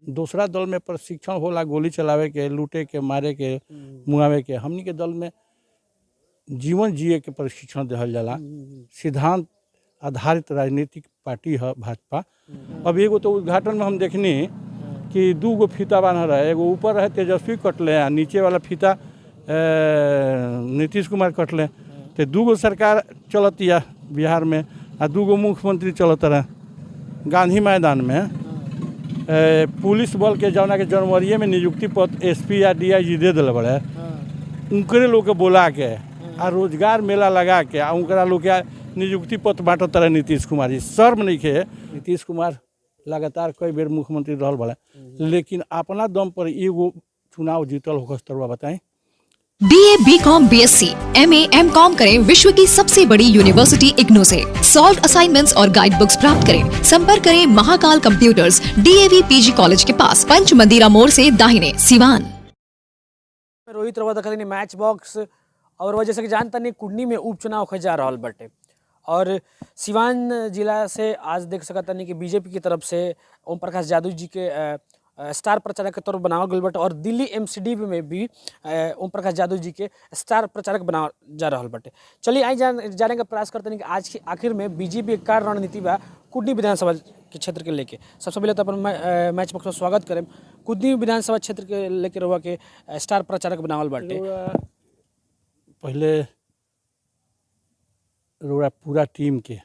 दूसरा दल में प्रशिक्षण होला गोली चलावे के, लूटे के, मारे के, मुआवे के। हमनी के दल में जीवन जिए के प्रशिक्षण दिहल जाला। सिद्धांत आधारित राजनीतिक पार्टी है भाजपा। अब एगो तो उद्घाटन में हम देखनी कि 2 गो फीता बांध रहे, एगो ऊपर रहे तेजस्वी कटले आ नीचे वाला फीता नीतीश कुमार कटले। तो 2 गो सरकार चलत या बिहार में आ 2 गो मुख्यमंत्री चलत रहे। गांधी मैदान में पुलिस बल के जौना के जनवरी में नियुक्ति पत्र एसपी या डीआईजी दे दिल बड़े, उनकरे लोग के बोला के आ रोजगार मेला लगा के आ उनकरा लोग के नियुक्ति पत्र बांटत रहे नीतीश कुमार जी। शर्म नहीं खे। नीतीश कुमार लगातार कई बेर मुख्यमंत्री रहल बड़े, लेकिन अपना दम पर एगो चुनाव जीतल होकर तरुआ बताएं। BA, BCom, BSc, MA, MCom करें विश्व की सबसे बड़ी यूनिवर्सिटी इग्नू से। सॉल्व असाइनमेंट्स और गाइड बुक्स प्राप्त करें। संपर्क करें Mahakal computers, DAV PG college के पास, पंच मंदिरा मोड़ से दाहिने, सिवान। रोहित रवा दखनी मैच बॉक्स और वजह से जानता नहीं कुडनी में उपचुनाव हो जा रहा बटे और सिवान जिला से आज देख सकता नहीं कि बीजेपी की तरफ से ओम प्रकाश यादव जी के स्टार प्रचारक के तौर पर बनावल गल बटे और दिल्ली MCD में भी ओम प्रकाश यादव जी के स्टार प्रचारक बनावल जा रहा बटे। चलिए आई जाने का प्रयास करते हैं कि आज की आखिर में बीजेपी का रणनीति बा कुडनी विधानसभा के क्षेत्र के लेके। सबसे पहले तो अपन मैच बॉक्स में स्वागत करें। कुडनी विधानसभा क्षेत्र के लेके रहुआ के स्टार प्रचारक बनावल बाटे। पहले रोड़ा पूरा टीम के,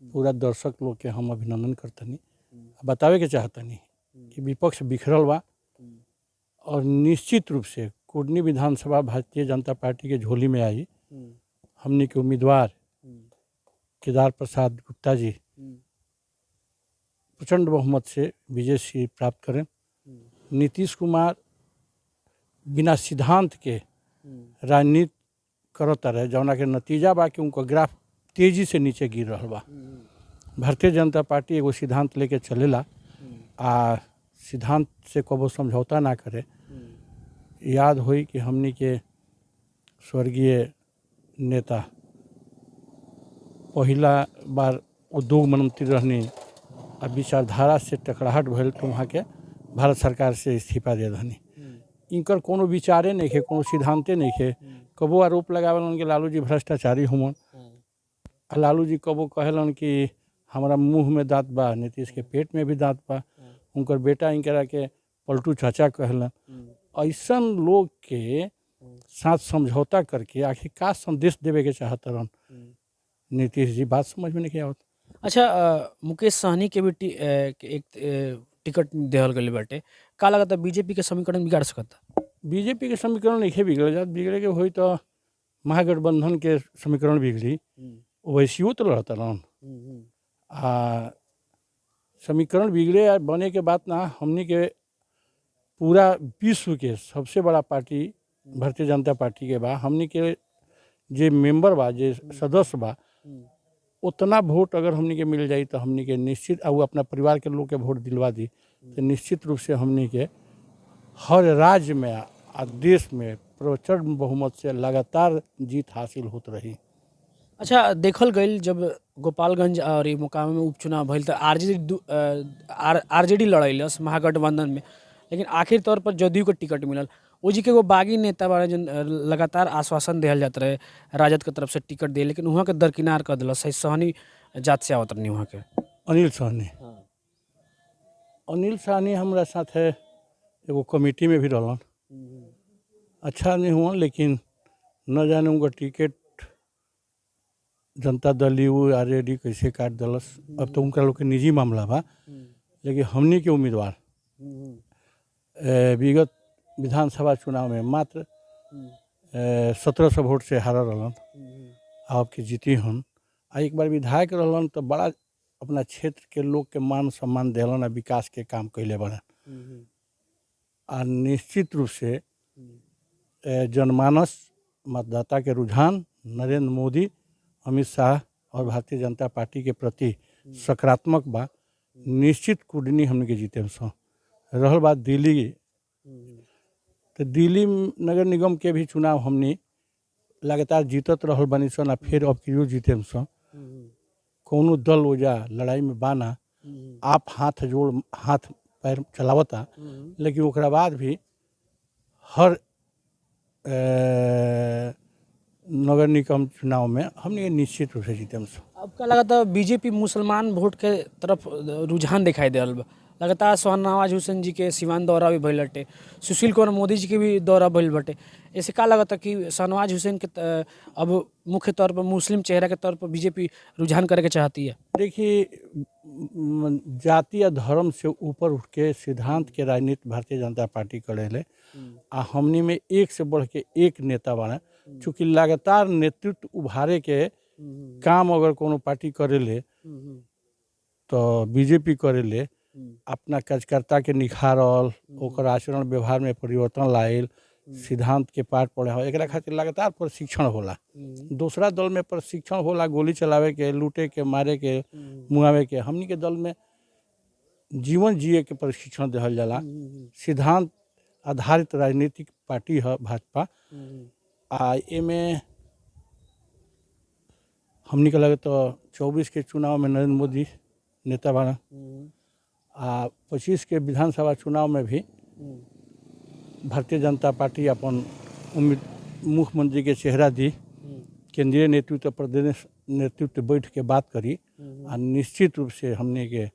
पूरा दर्शक लोग के हम अभिनंदन करतनी। बतावे के चाहतनी कि विपक्ष बिखरल बा और निश्चित रूप से कुडनी विधानसभा भारतीय जनता पार्टी के झोली में आई। हमने के उम्मीदवार केदार प्रसाद गुप्ता जी प्रचंड बहुमत से विजय श्री प्राप्त करें। नीतीश कुमार बिना सिद्धांत के राजनीति करता रहे, जौना के नतीजा बा कि उनका ग्राफ तेजी से नीचे गिर रहा बा। भारतीय जनता पार्टी एगो सिद्धांत लेके चलेला आ सिद्धांत से कबो समझौता ना करे। याद होई कि हमनी के स्वर्गीय नेता पहला बार उद्योग मंत्री रहनी आ विचारधारा से टकराहट भइल तो वहाँ के भारत सरकार से इस्तीफा दे दहनी। इनकर कोनो विचारे नहीं खे, कोनो सिद्धांते नहीं खे। कबो आरोप लगावलन कि लालू जी भ्रष्टाचारी हुमन। लालू जी कबो कहलन कि हमारा मुंह में दांत बा, नीतीश के पेट में भी दांत बा। उनकर बेटा इनकरा के पलटू चाचा कहलन। ऐसा लोग के साथ समझौता करके आखिर का संदेश देवे के चाहत रहन नीतीश जी, बात समझ में नहीं आवत। अच्छा, मुकेश सहनी के भी एक टिकट देहल गई बाटे। का लगता बीजेपी के समीकरण बिगाड़ सकता? बीजेपी के समीकरण नहीं बिगड़ जात। बिगड़े के होई तो महागठबंधन के समीकरण बिगड़ी, वैसियो तो लड़ता रहन। समीकरण बिगड़े बने के बात ना। हमनी के पूरा विश्व के सबसे बड़ा पार्टी भारतीय जनता पार्टी के बा। हमनी के जे मेंबर बा, जे सदस्य बा, उतना वोट अगर हमनी के मिल जाई तो हमनी के निश्चित और अपना परिवार के लोग के वोट दिलवा दी तो निश्चित रूप से हमनी के हर राज्य में आ देश में प्रचंड बहुमत से लगातार जीत हासिल होत रही। अच्छा, देखल गई जब गोपालगंज और ये मोकामा में उपचुनाव भइल तो आरजेडी लड़ैलस महागठबंधन में, लेकिन आखिर तौर पर जदयू के टिकट मिलल। वो जी के वो बागी नेता बारे जन लगातार आश्वासन दिहल जात रहे राजद के तरफ से टिकट दिए, लेकिन वहाँ के दरकिनार कर दिल। सही सहनी जात से आवत नहीं वहाँ के अनिल सहनी। अनिल सहनी हमारा साथ है एगो कमेटी में भी रहलन। अच्छा नहीं हुआ, लेकिन न जाने उनका ticket Janata Dal you RJD कैसे काट दलस। अब तो उनका लोग के निजी मामला बा, लेकिन हमनी के उम्मीदवार विगत विधानसभा चुनाव में मात्र 1700 वोट से हारा रहलन। अब के जीती हन। एक बार विधायक रहलन तो बड़ा अपना क्षेत्र के लोग के मान सम्मान दिलन, विकास के काम कैले बड़न। और निश्चित रूप से जनमानस मतदाता के रुझान नरेंद्र मोदी, अमित शाह और भारतीय जनता पार्टी के प्रति सकारात्मक बा। निश्चित कुडनी हमने के जीते सो। रहल बात दिल्ली, तो दिल्ली नगर निगम के भी चुनाव हमने लगातार जीतत रहल बनी सन आ फिर अब क्यों जीते सन। कोनो दल ओजा लड़ाई में बाना, आप हाथ पैर चलावता, लेकिन ओकरा बाद भी हर नगर निगम चुनाव में हमने निश्चित रूप से जीतम। अब का लगातार बीजेपी मुसलमान वोट के तरफ रुझान दिखाई दे रहा बा। लगातार शाहनवाज हुसैन जी के सिवान दौरा भी भइल बाटे, सुशील कुमार मोदी जी के भी दौरा भइल बाटे। ऐसे का लगता कि शाहनवाज हुसैन के अब मुख्य तौर पर मुस्लिम चेहरा के तौर पर बीजेपी रुझान करे के चाहती है? देखिए, जाति या धर्म से ऊपर उठ के सिद्धांत के राजनीति भारतीय जनता पार्टी करेले। आ हमनी में एक से बढ़ के एक नेता बने, चूँकि लगातार नेतृत्व उभारे के काम अगर कोनो पार्टी करेले तो बीजेपी करेले। अपना कार्यकर्ता के निखारल, ओकर आचरण व्यवहार में परिवर्तन लायल, सिद्धांत के पाठ पढ़े हो, एकरा खातिर लगातार प्रशिक्षण होला। दूसरा दल में प्रशिक्षण होला गोली चलावे के, लूटे के, मारे के, मुआवे के। हमनी के दल में जीवन जिए के प्रशिक्षण दिहल जाला। सिद्धांत आधारित राजनीतिक पार्टी है भाजपा। आ एमे हमनी के लगे तो 24 के चुनाव में नरेंद्र मोदी नेता बना, आ 25 के विधानसभा चुनाव में भी भारतीय जनता पार्टी अपन मुख्यमंत्री के चेहरा दी। केंद्रीय नेतृत्व, प्रदेश नेतृत्व बैठ के बात करी आ निश्चित रूप से हमने के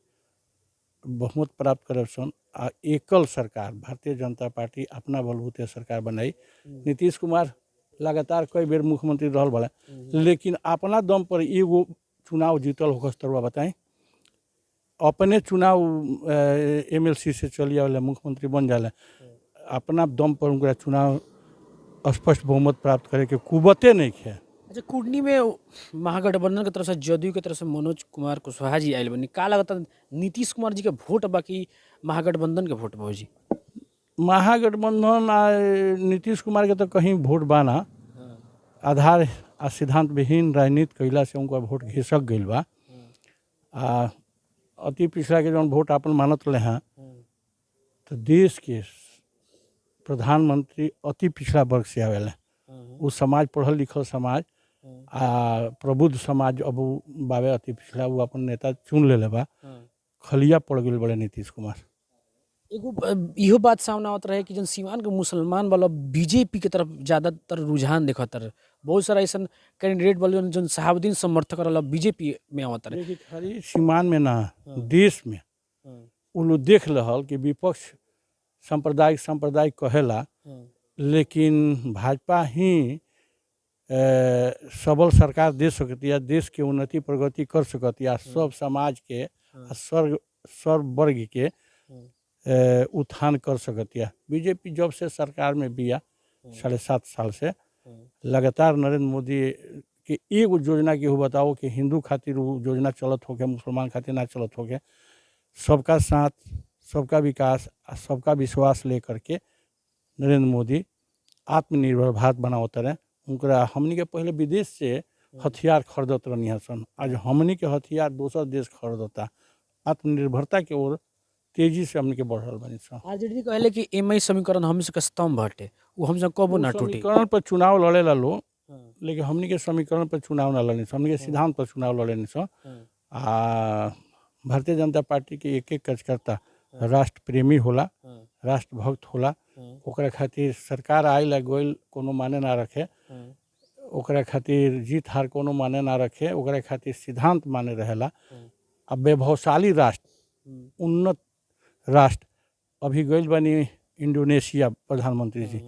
बहुमत प्राप्त करब सन। आ एकल सरकार भारतीय जनता पार्टी अपना बलबूते सरकार बनाई। नीतीश कुमार लगातार कई बेर मुख्यमंत्री रहल बड़ा, लेकिन अपना दम पर एगो चुनाव जीतल होकर तरुआ बताई। अपने चुनाव MLC से चलिए वाले मुख्यमंत्री बन जाए, अपना दम पर उनका चुनाव स्पष्ट बहुमत प्राप्त करे के कुवते नहीं है। अच्छा, कुर्नी में महागठबंधन की तरफ से, जदयू की तरफ से मनोज कुमार कुशवाहा जी आयल बनी। का लगता नीतीश कुमार जी के वोट बाकी महागठबंधन के वोट भाजी? महागठबंधन आ नीतीश कुमार के तो कहीं वोट बाना, आधार आ सिद्धांत विहीन राजनीति कैला से उनका वोट घिसक गई बा। आ अति पिछड़ा के जौन वोट अपन मानत रहे हैं, तो देश के प्रधानमंत्री अति पिछड़ा वर्ग से आवेला। वो समाज पढ़ल लिखल समाज आ प्रबुद्ध समाज अब बाबे अति पिछड़ा, वो अपन नेता चुन ले बा। खलिया पड़ गए बड़े नीतीश कुमार। एगो इहो बात सामने आवत रहे कि जन सिवान के मुसलमान वाला बीजेपी के तरफ ज़्यादातर रुझान देखत रहे। बहुत सारा ऐसा कैंडिडेट वाले जन शहाबुद्दीन समर्थक वाला बीजेपी में आवत रहे। देखिए, खाली सीमान में ना, देश में वो लोग देख रहल कि विपक्ष सांप्रदायिक कहेला, लेकिन भाजपा ही सबल सरकार दे सकती है, देश के उन्नति प्रगति कर सकती है, सब समाज के सर्व वर्ग के उत्थान कर सकती है। बीजेपी जब से सरकार में बिया 7.5 साल से लगातार नरेंद्र मोदी के एगो योजना के हो बताओ कि हिंदू खातिर वो योजना चलत हो के, मुसलमान खातिर ना चलत हो के। सबका साथ, सबका विकास, सबका विश्वास लेकर के नरेंद्र मोदी आत्मनिर्भर भारत बनावत रहे। उनका हमनी के पहले विदेश से हथियार खरीदत रहनी सन, आज हमनी के हथियार दूसरा देश खरीदता। आत्मनिर्भरता के ओर तेजी से हमने के बढ़ रहा बनी सन। आरजेडी कहले कि MI समीकरण हमसे के स्तंभ हटे, वो हमसे कबो ना टूटी। समीकरण पर चुनाव लड़े ला लो, लेकिन हमनी के समीकरण पर चुनाव ना लड़नी, हमनी के सिद्धांत पर चुनाव लड़े नहीं। आ भारतीय जनता पार्टी के एक कार्यकर्ता राष्ट्र प्रेमी होला, राष्ट्र भक्त होला। ओकरा खातिर सरकार आइल गोइल कोनो माने ना रखे, ओकरा खातिर जीत हार कोनो माने ना रखे, ओकरा खातिर सिद्धांत माने रहेला। अब वैभवशाली राष्ट्र, उन्नत राष्ट्र अभी गइल बनी इंडोनेशिया प्रधानमंत्री जी,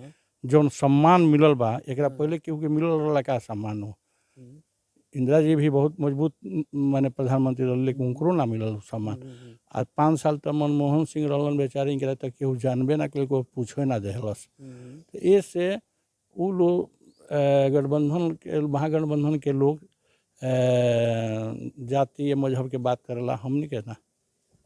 जौन सम्मान मिलल बा, एकरा पहले केहू के मिलल रहला का सम्मान हो। इंदिरा जी भी बहुत मजबूत माने प्रधानमंत्री रहल, लेकिन उनको ना मिलल सम्मान। आज 5 साल तक मनमोहन सिंह रहलन बेचारे, इनके तक केहू जानबे ना कल, को पूछे ना देहलस। तो ऐसे वो लोग गठबंधन के, महागठबंधन के लोग जातीय मजहब के बात करेला, हमनी के ना।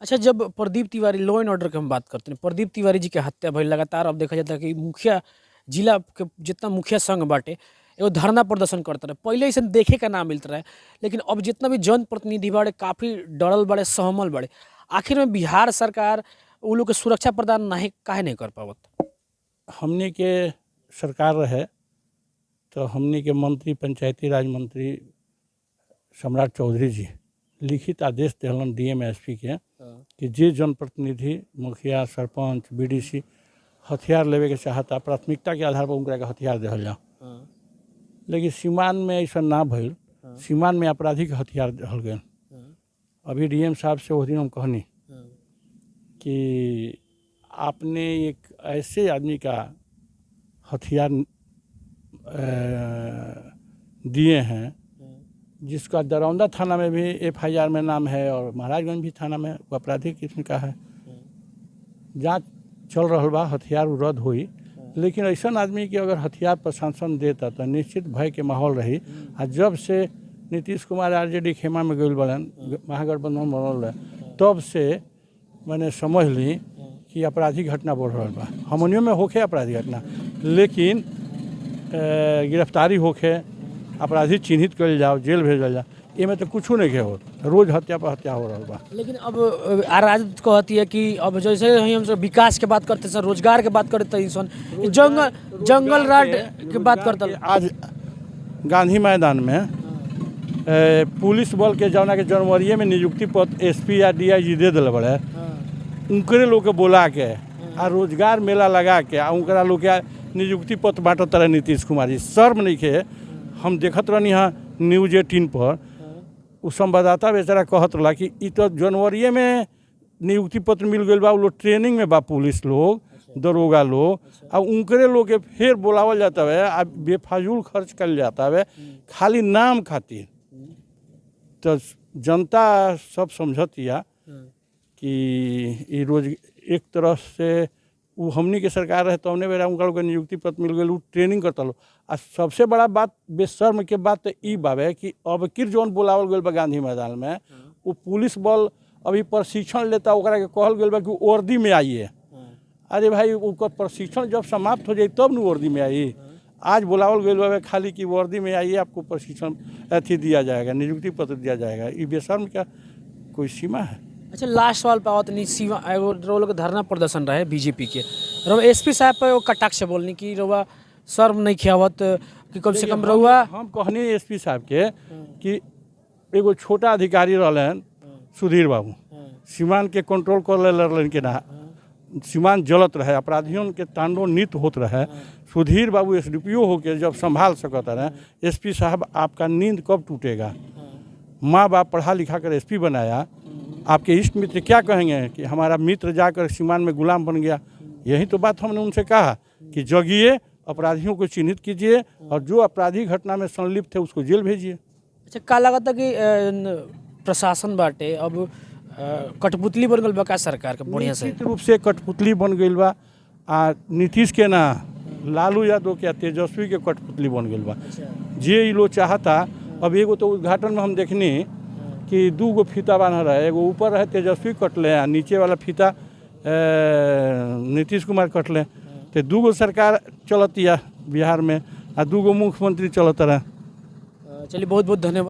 अच्छा, जब Pradeep Tiwari, law and order के हम बात करते हैं, प्रदीप तिवारी जी के हत्या भइल, लगातार अब देखा जाता है कि मुखिया जिला के जितना मुखिया संघ बाटे एगो धरना प्रदर्शन करते रहे। पहले ऐसा देखे का ना मिलता रहे, लेकिन अब जितना भी जनप्रतिनिधि बाड़े काफ़ी डरल बड़े, सहमल बड़े। आखिर में बिहार सरकार वो लोग के सुरक्षा प्रदान नहीं काहे नहीं कर पावत? हमने के सरकार रहे तो हमने के मंत्री, पंचायती राज मंत्री सम्राट चौधरी जी लिखित आदेश दिलन डीएम एसपी के कि जे जनप्रतिनिधि मुखिया सरपंच बीडीसी हथियार लेवे के चाहता प्राथमिकता के आधार पर उनका के हथियार दिहल जाओ। लेकिन सीमान में ऐसा ना भइल, सीमान में आपराधिक हथियार दिहल गए। अभी डीएम साहब से उस दिन हम कहनी कि आपने एक ऐसे आदमी का हथियार दिए हैं जिसका दरौंदा थाना में भी एफआईआर में नाम है और महाराजगंज भी थाना में आपराधिक किस्म का है। जांच चल रहा बा, हथियार रद्द हुई। लेकिन ऐसा आदमी की अगर हथियार प्रशासन देता तो निश्चित भय के माहौल रही। आ जब से नीतीश कुमार आरजेडी खेमा में गई बड़न, महागठबंधन बनल रहे, तब से मैंने समझ ली कि आपराधिक घटना बढ़ रहा बा। हमनियों में होके आपराधिक घटना, लेकिन गिरफ्तारी होके अपराधी चिन्हित कर जाओ, जेल भेजल जाओ, ये में तो कुछ नहीं हो। रोज हत्या पर हत्या हो रहा बा। लेकिन अब राजद कहती है कि अब जैसे हम सब विकास के बात करते हैं, रोजगार के बात करते हैं, जंगल राज के बात करते हैं। आज गांधी मैदान में पुलिस बल के जौना के जनवरी में नियुक्ति पत्र एसपी या डीआईजी दे दिल बड़े, उनकरे लोग के बोला के आ रोजगार मेला लगा के आ उनकरा लोग के नियुक्ति पत्र बांटत तरह नीतीश कुमार जी। शर्म नहीं के। हम देखत रहनी हाँ न्यूज 18 पर उ संवाददाता बेचारा कहत रहा कि इ तो जनवरी में नियुक्ति पत्र मिल गई बा, वो लोग ट्रेनिंग में बा, पुलिस लोग दरोगा लोग, आ उनकरे लोग के फिर बुलावल जाता है आ बेफाजूल खर्च कर जाता है खाली नाम खातिर। तो जनता सब समझतिया कि ये रोज एक तरह से वो हमनी के सरकार रहे तो हमने बेरा उनका लोग नियुक्ति पत्र मिल गई, ट्रेनिंग करता लो। आ सबसे बड़ा बात बेशर्म के बात तो ई बावे कि अब किर जौन बुलावल गई बा गांधी मैदान में, वो पुलिस बल अभी प्रशिक्षण लेता, ओकरा के कहल गई बा कि वर्दी में आइए। अरे भाई उनका प्रशिक्षण जब समाप्त हो जाए तब न वर्दी में आई। आज बुलावल गई बा खाली कि वर्दी में आइए, आपको प्रशिक्षण अथी दिया जाएगा, नियुक्ति पत्र दिया जाएगा। ये बेशर्म का कोई सीमा है? अच्छा, लास्ट सवाल पे आवत नहीं, सीमा एगो रोल के धरना प्रदर्शन रहे बीजेपी के, रवा एसपी साहब पे वो कटाक्ष से बोलनी कि रवा शर्म नहीं खियावत कि कम से कम रहुआ। हम कहनी एसपी साहब के कि एगो छोटा अधिकारी रहलन सुधीर बाबू, सीमान के कंट्रोल कर ले के ना, सीमान जलत रहे, अपराधियों के तांडव नित होत रहे। सुधीर बाबू एसडीपीओ होके जब संभाल सकता रहे, एसपी साहब आपका नींद कब टूटेगा? माँ बाप पढ़ा लिखा कर एसपी बनाया, आपके इष्ट मित्र क्या कहेंगे कि हमारा मित्र जाकर सीमान में गुलाम बन गया? यही तो बात हमने उनसे कहा कि जगिए, अपराधियों को चिन्हित कीजिए और जो अपराधी घटना में संलिप्त है उसको जेल भेजिए। अच्छा, का लगता कि प्रशासन बाटे अब कठपुतली बन गई बा का सरकार के? बढ़िया से निश्चित रूप से कठपुतली बन गई बा। नीतीश के ना, लालू यादव के तेजस्वी के कठपुतली बन गई बा। जे लोग चाहता, अब एगो तो उद्घाटन में हम देखनी कि 2 गो फीता बांधा रहे, एगो ऊपर रहे तेजस्वी कटले आ नीचे वाला फीता नीतीश कुमार कटले। तो 2 गो सरकार चलती है बिहार में आ 2 गो मुख्यमंत्री चलत रहे। चलिए, बहुत बहुत धन्यवाद।